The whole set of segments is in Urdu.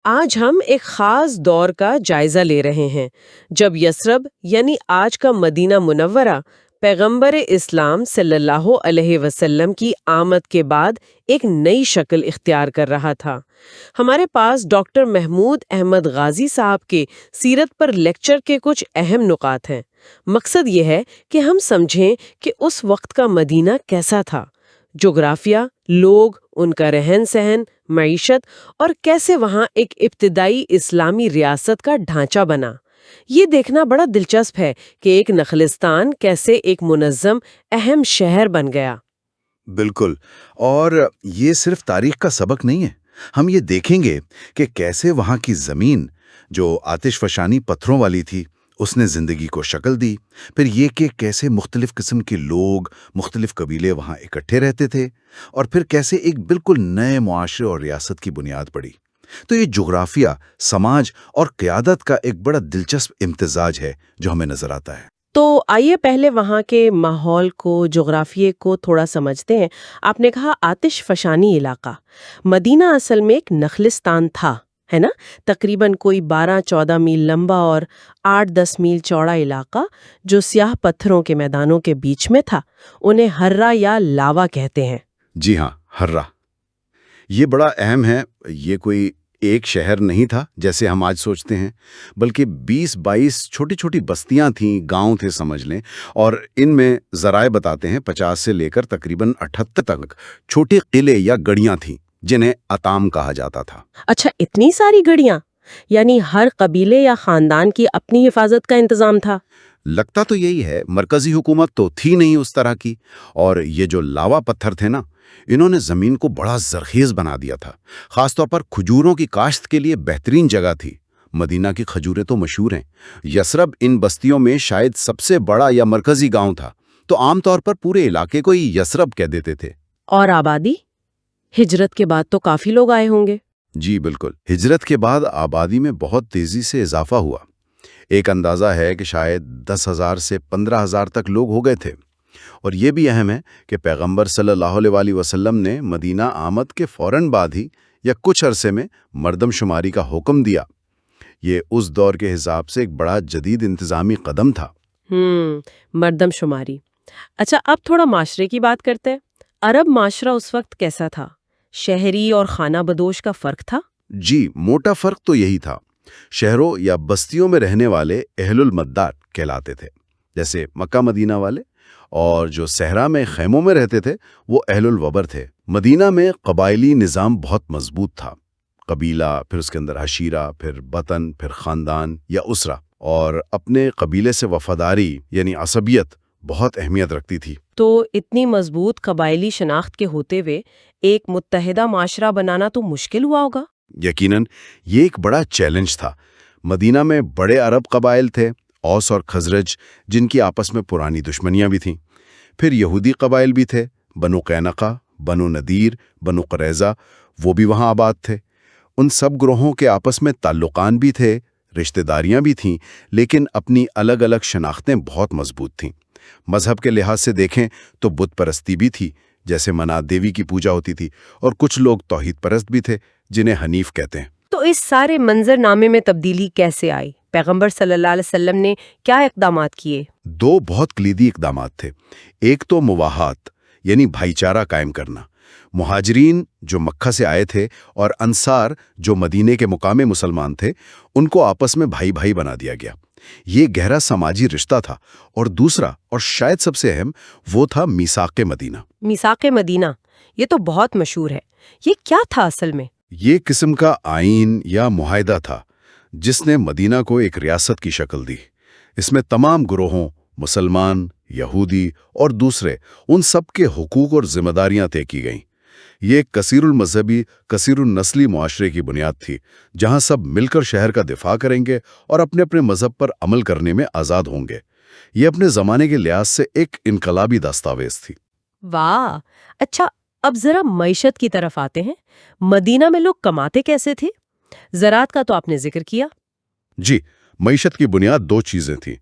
آج ہم ایک خاص دور کا جائزہ لے رہے ہیں جب یثرب یعنی آج کا مدینہ منورہ پیغمبر اسلام صلی اللہ علیہ وسلم کی آمد کے بعد ایک نئی شکل اختیار کر رہا تھا۔ ہمارے پاس ڈاکٹر محمود احمد غازی صاحب کے سیرت پر لیکچر کے کچھ اہم نکات ہیں۔ مقصد یہ ہے کہ ہم سمجھیں کہ اس وقت کا مدینہ کیسا تھا، جغرافیہ، لوگ، ان کا رہن سہن، معیشت، اور کیسے وہاں ایک ابتدائی اسلامی ریاست کا ڈھانچہ بنا۔ یہ دیکھنا بڑا دلچسپ ہے کہ ایک نخلستان کیسے ایک منظم اہم شہر بن گیا۔ بالکل، اور یہ صرف تاریخ کا سبق نہیں ہے۔ ہم یہ دیکھیں گے کہ کیسے وہاں کی زمین جو آتش فشانی پتھروں والی تھی اس نے زندگی کو شکل دی، پھر یہ کہ کیسے مختلف قسم کے لوگ، مختلف قبیلے وہاں اکٹھے رہتے تھے، اور پھر کیسے ایک بالکل نئے معاشرے اور ریاست کی بنیاد پڑی۔ تو یہ جغرافیہ، سماج اور قیادت کا ایک بڑا دلچسپ امتزاج ہے جو ہمیں نظر آتا ہے۔ تو آئیے پہلے وہاں کے ماحول کو، جغرافیے کو تھوڑا سمجھتے ہیں۔ آپ نے کہا آتش فشانی علاقہ۔ مدینہ اصل میں ایک نخلستان تھا، ہے نا؟ تقریباً کوئی 12-14 میل لمبا اور 8-10 میل چوڑا علاقہ جو سیاہ پتھروں کے میدانوں کے بیچ میں تھا۔ انہیں ہررا یا لاوا کہتے ہیں۔ جی ہاں، ہررا۔ یہ بڑا اہم ہے۔ یہ کوئی ایک شہر نہیں تھا جیسے ہم آج سوچتے ہیں، بلکہ 20-22 چھوٹی چھوٹی بستیاں تھیں، گاؤں تھے سمجھ لیں، اور ان میں ذرائع بتاتے ہیں 50 سے لے کر تقریباً 78 تک چھوٹے قلعے یا گڑیاں تھیں جنہیں اتام کہا جاتا تھا۔ اچھا، اتنی ساری گڑیاں؟ یعنی ہر قبیلے یا خاندان کی اپنی حفاظت کا انتظام تھا؟ لگتا تو یہی ہے۔ مرکزی حکومت تو تھی نہیں اس طرح کی، اور یہ جو لاوا پتھر تھے نا، انہوں نے زمین کو بڑا زرخیز بنا دیا تھا۔ خاص طور پر کھجوروں کی کاشت کے لیے بہترین جگہ تھی۔ مدینہ کی کھجوریں تو مشہور ہیں۔ یثرب ان بستیوں میں شاید سب سے بڑا یا مرکزی گاؤں تھا، تو عام طور پر پورے علاقے کو ہی یثرب کہہ دیتے تھے۔ اور آبادی؟ ہجرت کے بعد تو کافی لوگ آئے ہوں گے۔ جی بالکل، ہجرت کے بعد آبادی میں بہت تیزی سے اضافہ ہوا۔ ایک اندازہ ہے کہ شاید 10,000 سے 15,000 تک لوگ ہو گئے تھے۔ اور یہ بھی اہم ہے کہ پیغمبر صلی اللہ علیہ وسلم نے مدینہ آمد کے فوراً بعد ہی یا کچھ عرصے میں مردم شماری کا حکم دیا۔ یہ اس دور کے حساب سے ایک بڑا جدید انتظامی قدم تھا۔ مردم شماری۔ اچھا، اب تھوڑا معاشرے کی بات کرتے ہیں۔ عرب معاشرہ اس وقت کیسا تھا؟ شہری اور خانہ بدوش کا فرق تھا؟ جی، موٹا فرق تو یہی تھا۔ شہروں یا بستیوں میں رہنے والے اہل المدار کہلاتے تھے، جیسے مکہ مدینہ والے، اور جو صحرا میں خیموں میں رہتے تھے وہ اہل الوبر تھے۔ مدینہ میں قبائلی نظام بہت مضبوط تھا۔ قبیلہ، پھر اس کے اندر عشیرہ، پھر بطن، پھر خاندان یا اسرہ، اور اپنے قبیلے سے وفاداری یعنی عصبیت بہت اہمیت رکھتی تھی۔ تو اتنی مضبوط قبائلی شناخت کے ہوتے ہوئے ایک متحدہ معاشرہ بنانا تو مشکل ہوا ہوگا؟ یقیناً یہ ایک بڑا چیلنج تھا۔ مدینہ میں بڑے عرب قبائل تھے، اوس اور خزرج، جن کی آپس میں پرانی دشمنیاں بھی تھیں۔ پھر یہودی قبائل بھی تھے، بنو قینقہ، بنو نذیر، بنو قریظہ، وہ بھی وہاں آباد تھے۔ ان سب گروہوں کے آپس میں تعلقان بھی تھے، رشتہ داریاں بھی تھیں، لیکن اپنی الگ الگ شناختیں بہت مضبوط تھیں۔ مذہب کے لحاظ سے دیکھیں تو بت پرستی بھی تھی، جیسے منات دیوی کی پوجا ہوتی تھی، اور کچھ لوگ توحید پرست بھی تھے جنہیں حنیف کہتے ہیں۔ تو اس سارے منظر نامے میں تبدیلی کیسے آئی؟ پیغمبر صلی اللہ علیہ وسلم نے کیا اقدامات کیے؟ 2 بہت کلیدی اقدامات تھے۔ ایک تو مواحات یعنی بھائی چارہ قائم کرنا۔ مہاجرین جو مکہ سے آئے تھے اور انصار جو مدینے کے مقامی مسلمان تھے، ان کو آپس میں بھائی بھائی بنا دیا گیا۔ یہ گہرا سماجی رشتہ تھا۔ اور دوسرا، اور شاید سب سے اہم، وہ تھا میثاق مدینہ۔ میثاق مدینہ، یہ تو بہت مشہور ہے۔ یہ کیا تھا اصل میں؟ یہ قسم کا آئین یا معاہدہ تھا جس نے مدینہ کو ایک ریاست کی شکل دی۔ اس میں تمام گروہوں، مسلمان، یہودی اور دوسرے، ان سب کے حقوق اور ذمہ داریاں طے کی گئیں۔ یہ ایک کثیر المذہبی، کثیر النسلی معاشرے کی بنیاد تھی، جہاں سب مل کر شہر کا دفاع کریں گے اور اپنے اپنے مذہب پر عمل کرنے میں آزاد ہوں گے۔ یہ اپنے زمانے کے لحاظ سے ایک انقلابی دستاویز تھی۔ واہ! اچھا، اب ذرا معیشت کی طرف آتے ہیں۔ مدینہ میں لوگ کماتے کیسے تھے؟ زراعت کا تو آپ نے ذکر کیا۔ جی، معیشت کی بنیاد 2 چیزیں تھیں۔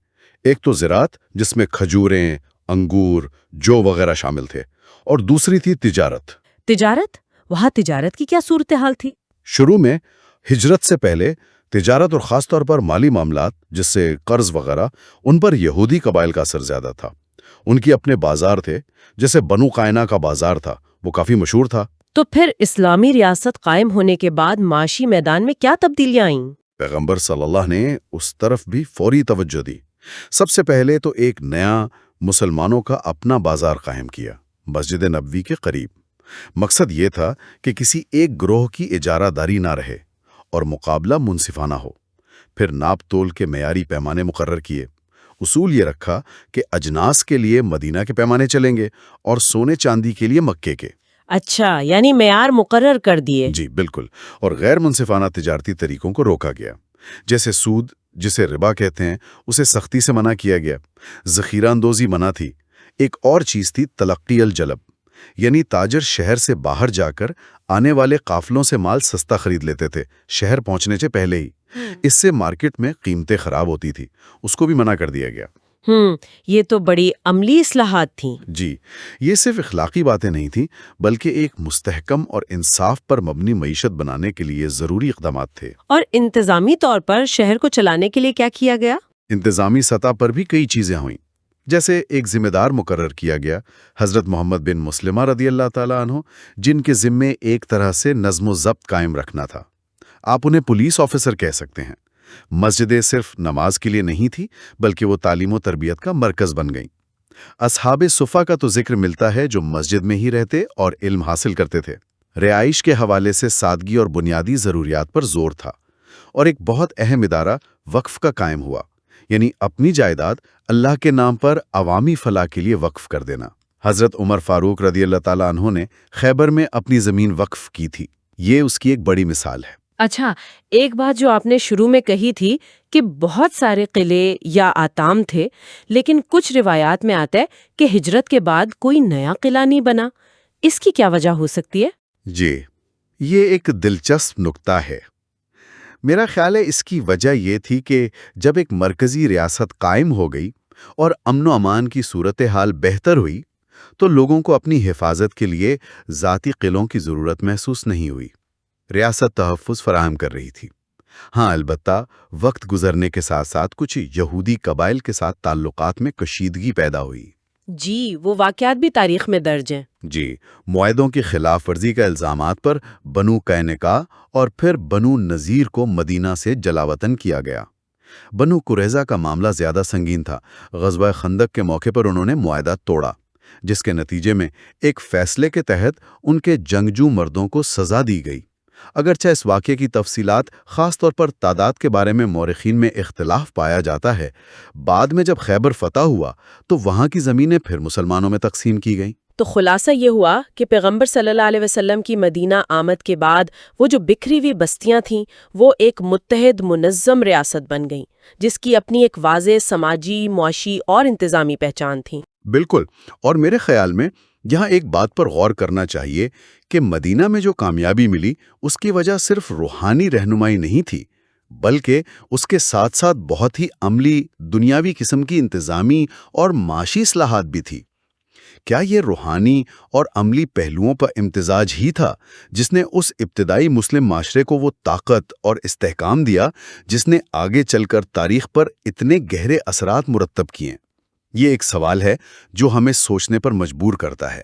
ایک تو زراعت، جس میں کھجوریں، انگور، جو وغیرہ شامل تھے، اور دوسری تھی تجارت۔ تجارت؟ وہاں تجارت کی کیا صورتحال تھی؟ شروع میں ہجرت سے پہلے تجارت اور خاص طور پر مالی معاملات جس سے قرض وغیرہ ان پر یہودی قبائل کا اثر زیادہ تھا۔ ان کی اپنے بازار تھے، جیسے بنو قائنہ کا بازار تھا، وہ کافی مشہور تھا۔ تو پھر اسلامی ریاست قائم ہونے کے بعد معاشی میدان میں کیا تبدیلیاں آئیں؟ پیغمبر صلی اللہ نے اس طرف بھی فوری توجہ دی۔ سب سے پہلے تو ایک نیا مسلمانوں کا اپنا بازار قائم کیا، مسجد نبوی کے قریب۔ مقصد یہ تھا کہ کسی ایک گروہ کی اجارہ داری نہ رہے اور مقابلہ منصفانہ ہو۔ پھر ناپ تول کے معیاری پیمانے مقرر کیے۔ اصول یہ رکھا کہ اجناس کے لیے مدینہ کے پیمانے چلیں گے اور سونے چاندی کے لیے مکے کے۔ اچھا، یعنی معیار مقرر کر دیے۔ جی بالکل، اور غیر منصفانہ تجارتی طریقوں کو روکا گیا، جیسے سود جسے ربا کہتے ہیں اسے سختی سے منع کیا گیا۔ ذخیرہ اندوزی منع تھی۔ ایک اور چیز تھی تلقی الجلب، یعنی تاجر شہر سے باہر جا کر آنے والے قافلوں سے مال سستا خرید لیتے تھے شہر پہنچنے سے پہلے ہی۔ اس سے مارکیٹ میں قیمتیں خراب ہوتی تھی، اس کو بھی منع کر دیا گیا۔ یہ تو بڑی عملی اصلاحات تھیں۔ جی، یہ صرف اخلاقی باتیں نہیں تھیں بلکہ ایک مستحکم اور انصاف پر مبنی معیشت بنانے کے لیے ضروری اقدامات تھے۔ اور انتظامی طور پر شہر کو چلانے کے لیے کیا کیا گیا؟ انتظامی سطح پر بھی کئی چیزیں ہوئیں، جیسے ایک ذمہ دار مقرر کیا گیا، حضرت محمد بن مسلمہ رضی اللہ تعالیٰ عنہ، جن کے ذمے ایک طرح سے نظم و ضبط قائم رکھنا تھا۔ آپ انہیں پولیس آفیسر کہہ سکتے ہیں۔ مسجدیں صرف نماز کے لیے نہیں تھی بلکہ وہ تعلیم و تربیت کا مرکز بن گئیں۔ اصحاب صفہ کا تو ذکر ملتا ہے جو مسجد میں ہی رہتے اور علم حاصل کرتے تھے۔ رہائش کے حوالے سے سادگی اور بنیادی ضروریات پر زور تھا، اور ایک بہت اہم ادارہ وقف کا قائم ہوا، یعنی اپنی جائیداد اللہ کے نام پر عوامی فلاح کے لیے وقف کر دینا۔ حضرت عمر فاروق رضی اللہ تعالیٰ عنہ نے خیبر میں اپنی زمین وقف کی تھی، یہ اس کی ایک بڑی مثال ہے۔ اچھا، ایک بات جو آپ نے شروع میں کہی تھی کہ بہت سارے قلعے یا آتام تھے، لیکن کچھ روایات میں آتا ہے کہ ہجرت کے بعد کوئی نیا قلعہ نہیں بنا، اس کی کیا وجہ ہو سکتی ہے؟ جی، یہ ایک دلچسپ نکتہ ہے۔ میرا خیال ہے اس کی وجہ یہ تھی کہ جب ایک مرکزی ریاست قائم ہو گئی اور امن و امان کی صورتحال بہتر ہوئی تو لوگوں کو اپنی حفاظت کے لیے ذاتی قلعوں کی ضرورت محسوس نہیں ہوئی۔ ریاست تحفظ فراہم کر رہی تھی۔ ہاں، البتہ وقت گزرنے کے ساتھ ساتھ کچھ یہودی قبائل کے ساتھ تعلقات میں کشیدگی پیدا ہوئی۔ جی، وہ واقعات بھی تاریخ میں درج ہیں۔ جی، معاہدوں کی خلاف ورزی کا الزامات پر بنو قینقاع اور پھر بنو نذیر کو مدینہ سے جلاوطن کیا گیا۔ بنو قریظہ کا معاملہ زیادہ سنگین تھا۔ غزوہ خندق کے موقع پر انہوں نے معاہدہ توڑا، جس کے نتیجے میں ایک فیصلے کے تحت ان کے جنگجو مردوں کو سزا دی گئی۔ اگرچہ اس واقعے کی تفصیلات، خاص طور پر تعداد کے بارے میں مورخین میں اختلاف پایا جاتا ہے، بعد میں جب خیبر فتح ہوا تو وہاں کی زمینیں پھر مسلمانوں میں تقسیم کی گئیں۔ تو خلاصہ یہ ہوا کہ پیغمبر صلی اللہ علیہ وسلم کی مدینہ آمد کے بعد وہ جو بکھری ہوئی بستیاں تھیں وہ ایک متحد منظم ریاست بن گئیں، جس کی اپنی ایک واضح سماجی، معاشی اور انتظامی پہچان تھی۔ بالکل، اور میرے خیال میں یہاں ایک بات پر غور کرنا چاہیے کہ مدینہ میں جو کامیابی ملی اس کی وجہ صرف روحانی رہنمائی نہیں تھی، بلکہ اس کے ساتھ ساتھ بہت ہی عملی، دنیاوی قسم کی انتظامی اور معاشی اصلاحات بھی تھی۔ کیا یہ روحانی اور عملی پہلوؤں پر امتزاج ہی تھا جس نے اس ابتدائی مسلم معاشرے کو وہ طاقت اور استحکام دیا جس نے آگے چل کر تاریخ پر اتنے گہرے اثرات مرتب کیے؟ یہ ایک سوال ہے جو ہمیں سوچنے پر مجبور کرتا ہے۔